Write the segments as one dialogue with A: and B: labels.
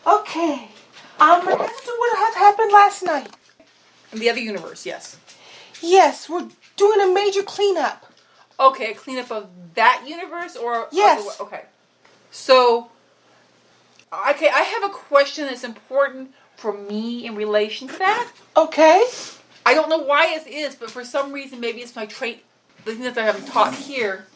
A: Okay. Remember what had happened last night?
B: In the other universe, yes.
A: Yes, we're doing a major cleanup.
B: Okay, a cleanup of that universe or...
A: Yes.
B: Okay. So, okay, I have a question that's important for me in relation to that.
A: Okay.
B: I don't know why it is, but for some reason, maybe it's my trait, the thing that I haven't taught here.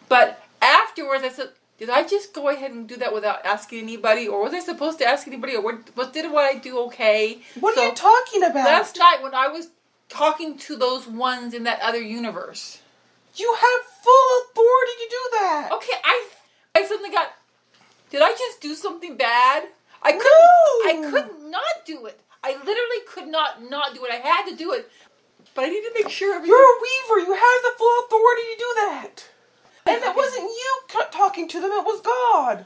B: But afterwards, I said, did I just go ahead and do that without asking anybody? Or was I supposed to ask anybody? Or what I do okay?
A: What are you talking about?
B: Last night when I was talking to those ones in that other universe.
A: You have full authority to do that.
B: Okay, I suddenly got, did I just do something bad? I could not do it. I literally could not do it. I had to do it. But I need to make sure everything...
A: You're a weaver. You have the full authority to do that. And it wasn't you talking to them. It was God.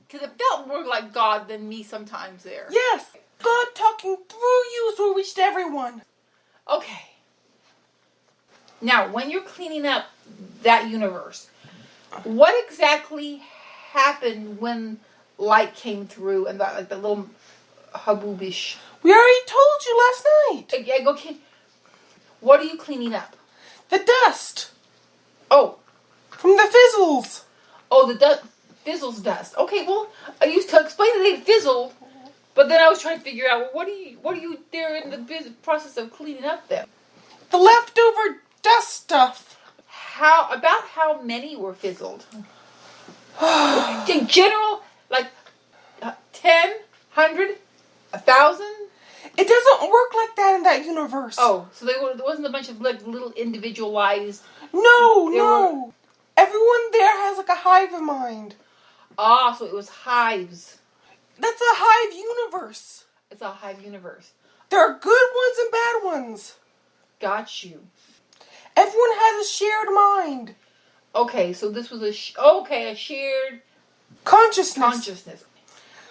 B: Because it felt more like God than me sometimes there.
A: Yes. God talking through you so it reached everyone.
B: Okay. Now, when you're cleaning up that universe, what exactly happened when light came through and the little haboobish?
A: We already told you last night.
B: Okay. What are you cleaning up?
A: The dust.
B: Oh.
A: From the fizzles.
B: Oh, the fizzles dust. Okay, well, I used to explain that they fizzle, but then I was trying to figure out, well, what are you there in the process of cleaning up then?
A: The leftover dust stuff.
B: About how many were fizzled? In general, like 10, 100, 1,000?
A: It doesn't work like that in that universe.
B: Oh, so there wasn't a bunch of like little individualized...
A: No. Everyone there has like a hive in mind.
B: Ah, so it was hives.
A: That's a hive universe.
B: It's a hive universe.
A: There are good ones and bad ones.
B: Got you.
A: Everyone has a shared mind.
B: Okay, so this was a shared
A: consciousness.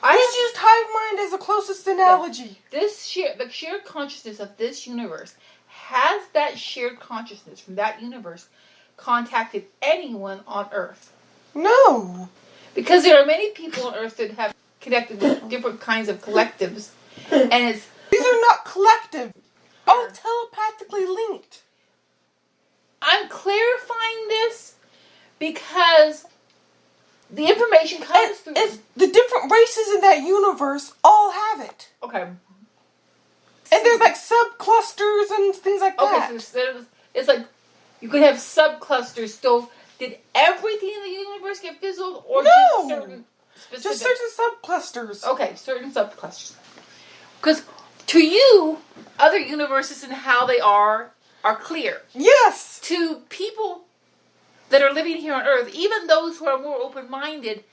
A: Let's use hive mind as the closest analogy.
B: The shared consciousness of this universe, has that shared consciousness from that universe contacted anyone on Earth?
A: No.
B: Because there are many people on Earth that have connected with different kinds of collectives. And
A: these are not collective. All telepathically linked.
B: I'm clarifying this because the information comes through...
A: The different races in that universe all have it.
B: Okay.
A: And there's like subclusters and things like that.
B: Okay, so it's like you could have subclusters. So did everything in the universe get fizzled, or just certain specific?
A: Just certain subclusters.
B: Okay, certain subclusters. Because to you, other universes and how they are clear.
A: Yes.
B: To people that are living here on Earth, even those who are more open-minded,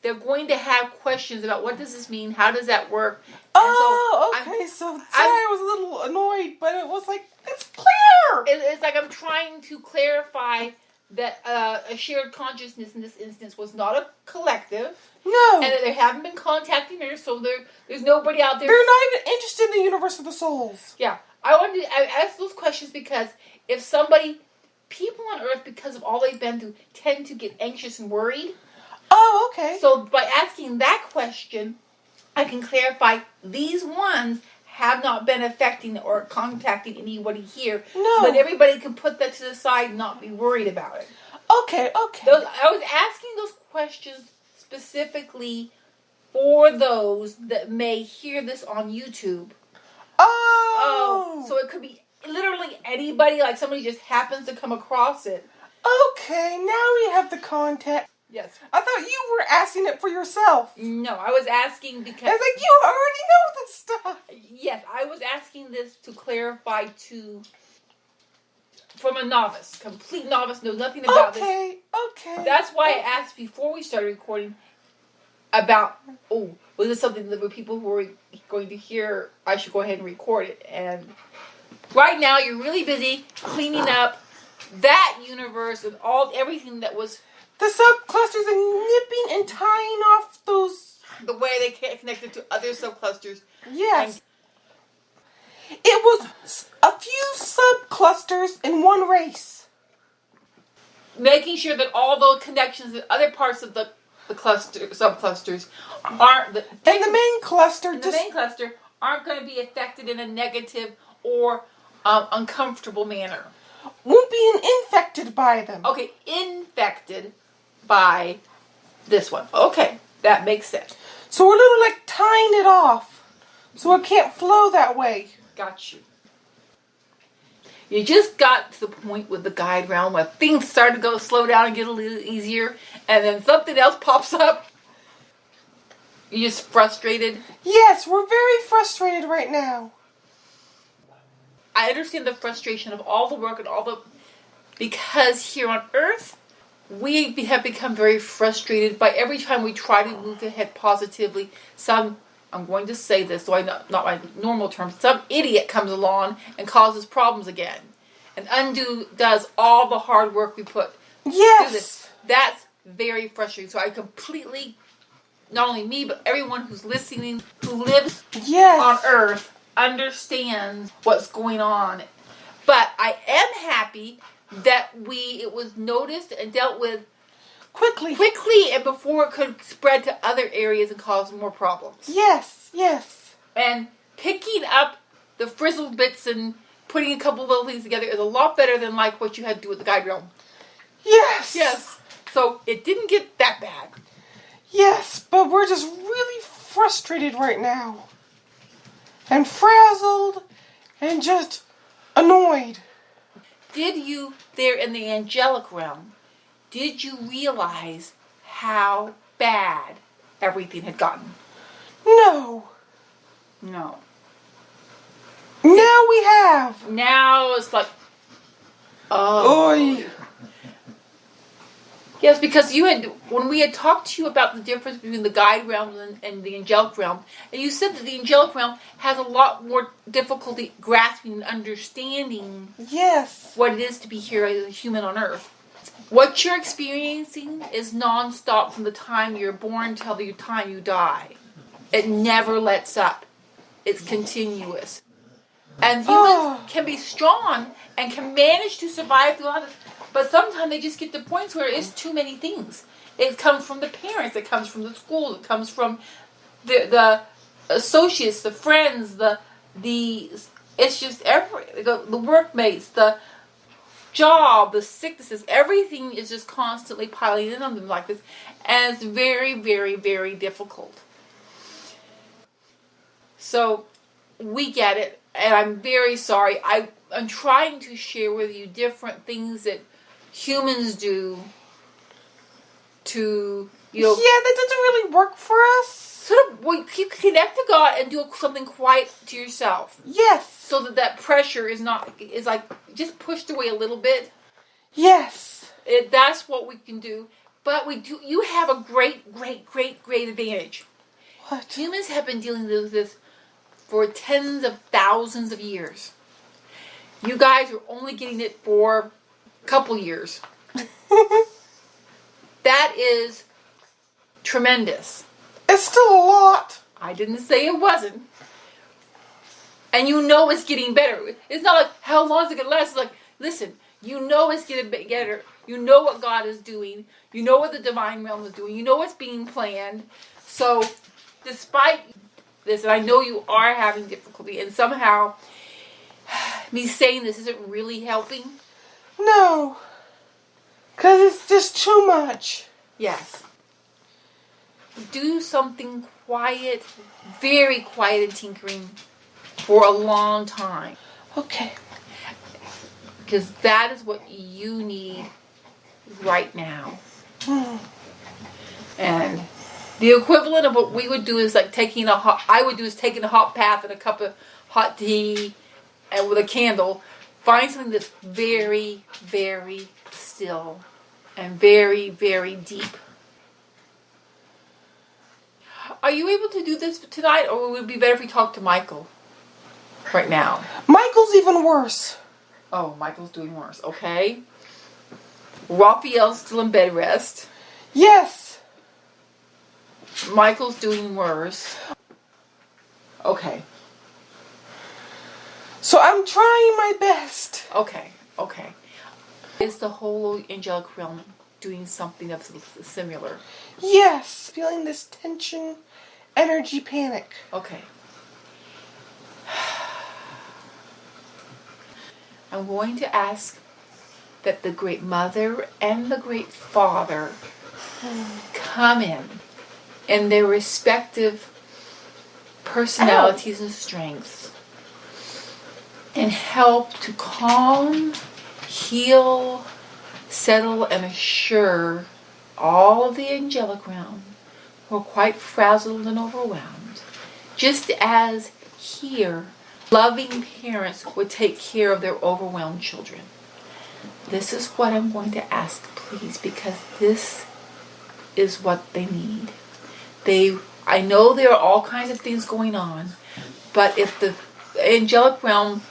B: they're going to have questions about what does this mean, how does that work.
A: Okay. So I was a little annoyed, but it was like, it's clear.
B: It's like I'm trying to clarify that a shared consciousness in this instance was not a collective.
A: No.
B: And that they haven't been contacting her, so there's nobody out there.
A: They're not even interested in the universe of the souls.
B: Yeah. I asked those questions because if people on Earth, because of all they've been through, tend to get anxious and worried.
A: Oh, okay.
B: So by asking that question, I can clarify these ones have not been affecting or contacting anybody here.
A: No.
B: So that everybody can put that to the side and not be worried about it.
A: Okay.
B: I was asking those questions specifically for those that may hear this on YouTube.
A: Oh.
B: So it could be literally anybody, like somebody just happens to come across it.
A: Okay, now we have the context.
B: Yes.
A: I thought you were asking it for yourself.
B: No, I was asking because...
A: I was like, you already know this stuff.
B: Yes, I was asking this to clarify from a novice. Complete novice, knows nothing about this.
A: Okay.
B: That's why I asked before we started recording about, was this something that people who were going to hear, I should go ahead and record it. And right now, you're really busy cleaning up that universe and everything that was...
A: The subclusters and nipping and tying off those...
B: The way they get connected to other subclusters.
A: Yes. It was a few subclusters in one race.
B: Making sure that all those connections in other parts of the the subclusters aren't the
A: And the main cluster
B: and the main cluster aren't going to be affected in a negative or uncomfortable manner.
A: won't be infected by them.
B: Okay, infected by this one. Okay, that makes sense.
A: So we're literally like tying it off so it can't flow that way.
B: Got you. You just got to the point with the guide realm where things start to slow down and get a little easier, and then something else pops up. You're just frustrated.
A: Yes, we're very frustrated right now.
B: I understand the frustration of all the work and because here on Earth, we have become very frustrated by every time we try to move ahead positively. I'm going to say this, though not my normal terms, some idiot comes along and causes problems again. And does all the hard work we put
A: Yes.
B: through this. That's very frustrating. So I completely, not only me, but everyone who's listening, who lives on Earth, understands what's going on. But I am happy that it was noticed and dealt with
A: Quickly
B: and before it could spread to other areas and cause more problems.
A: Yes.
B: And picking up the frizzled bits and putting a couple little things together is a lot better than like what you had to do with the guide realm.
A: Yes.
B: So it didn't get that bad.
A: Yes, but we're just really frustrated right now. And frazzled and just annoyed.
B: Did you, there in the angelic realm, did you realize how bad everything had gotten?
A: No.
B: No.
A: Now we have.
B: Now it's like, oh.
A: Oy.
B: Yes, because when we had talked to you about the difference between the guide realm and the angelic realm, and you said that the angelic realm has a lot more difficulty grasping and understanding what it is to be here as a human on Earth. What you're experiencing is non-stop from the time you're born till the time you die. It never lets up. It's continuous. And humans can be strong and can manage to survive through all this. But sometimes they just get to points where it's too many things. It comes from the parents. It comes from the school. It comes from the associates, the friends, it's just the workmates, the job, the sicknesses. Everything is just constantly piling in on them like this. And it's very, very, very difficult. So we get it. And I'm very sorry. I'm trying to share with you different things that humans do to,
A: Yeah, that doesn't really work for us.
B: Sort of, you connect to God and do something quiet to yourself.
A: Yes.
B: So that pressure is like just pushed away a little bit.
A: Yes.
B: That's what we can do. But you have a great advantage.
A: What?
B: Humans have been dealing with this for tens of thousands of years. You guys are only getting it for a couple years. That is tremendous.
A: It's still a lot.
B: I didn't say it wasn't. And you know it's getting better. It's not like, how long is it going to last? It's like, listen, you know it's getting better. You know what God is doing. You know what the divine realm is doing. You know what's being planned. So, despite this, and I know you are having difficulty, and somehow me saying this isn't really helping.
A: No. Because it's just too much.
B: Yes. Do something quiet, very quiet and tinkering for a long time.
A: Okay.
B: Because that is what you need right now. And the equivalent of what we would do is like taking a hot bath and a cup of hot tea and with a candle. Find something that's very, very still and very, very deep. Are you able to do this tonight, or would it be better if we talked to Michael right now?
A: Michael's even worse.
B: Oh, Michael's doing worse. Okay. Raphael's still in bed rest.
A: Yes.
B: Michael's doing worse. Okay.
A: So I'm trying my best.
B: Okay. It's the whole angelic realm doing something of similar.
A: Yes. Feeling this tension, energy, panic.
B: Okay. I'm going to ask that the Great Mother and the Great Father come in their respective personalities and strengths, and help to calm, heal, settle, and assure all of the angelic realm who are quite frazzled and overwhelmed, just as here loving parents would take care of their overwhelmed children. This is what I'm going to ask, please, because this is what they need. I know there are all kinds of things going on, but if the angelic realm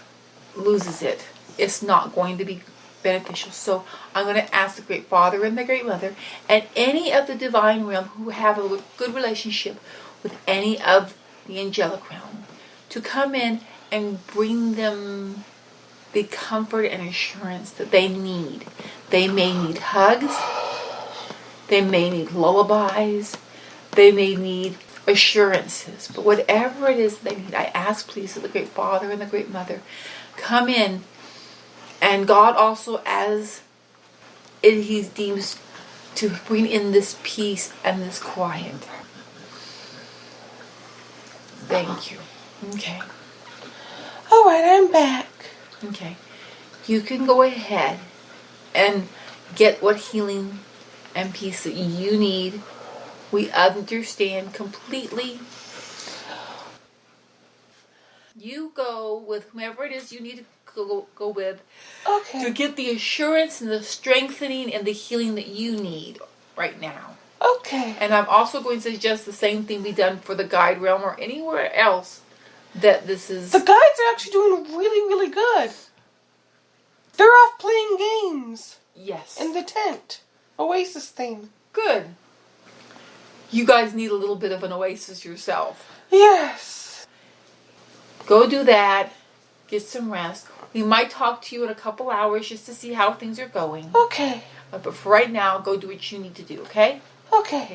B: loses it, it's not going to be beneficial. So I'm going to ask the Great Father and the Great Mother and any of the divine realm who have a good relationship with any of the angelic realm to come in and bring them the comfort and assurance that they need. They may need hugs, they may need lullabies, they may need assurances, but whatever it is they need, I ask please that the Great Father and the Great Mother come in, and God also, as He deems, to bring in this peace and this quiet. Thank you. Okay.
A: All right, I'm back.
B: Okay. You can go ahead and get what healing and peace that you need. We understand completely. You go with whomever it is you need to go with,
A: Okay.
B: to get the assurance and the strengthening and the healing that you need right now.
A: Okay.
B: And I'm also going to suggest the same thing be done for the guide realm or anywhere else that this is.
A: The guides are actually doing really, really good. They're off playing games.
B: Yes.
A: In the tent. Oasis thing.
B: Good. You guys need a little bit of an oasis yourself.
A: Yes.
B: Go do that. Get some rest. We might talk to you in a couple hours just to see how things are going.
A: Okay.
B: But for right now, go do what you need to do, okay?
A: Okay.